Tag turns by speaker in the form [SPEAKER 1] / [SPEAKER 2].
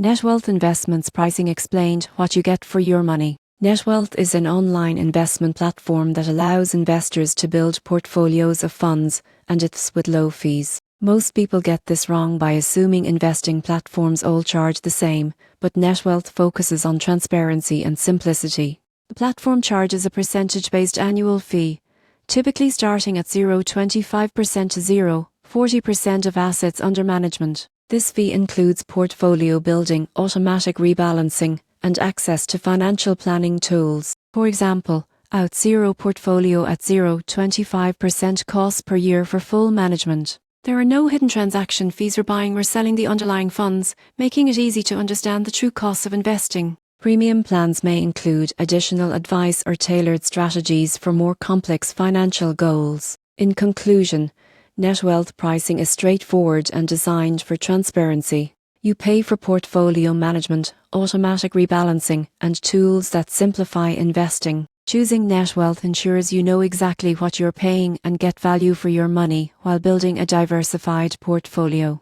[SPEAKER 1] Netwealth Investments Pricing Explained: What you get for your money. Netwealth is an online investment platform that allows investors to build portfolios of funds, and it's with low fees. Most people get this wrong by assuming investing platforms all charge the same, but Netwealth focuses on transparency and simplicity. The platform charges a percentage-based annual fee, typically starting at 0.25% to 0.40% of assets under management. This fee includes portfolio building, automatic rebalancing, and access to financial planning tools. For example, OutZero Portfolio at 0.25% cost per year for full management. There are no hidden transaction fees for buying or selling the underlying funds, making it easy to understand the true costs of investing. Premium plans may include additional advice or tailored strategies for more complex financial goals. In conclusion, Netwealth pricing is straightforward and designed for transparency. You pay for portfolio management, automatic rebalancing, and tools that simplify investing. Choosing Netwealth ensures you know exactly what you're paying and get value for your money while building a diversified portfolio.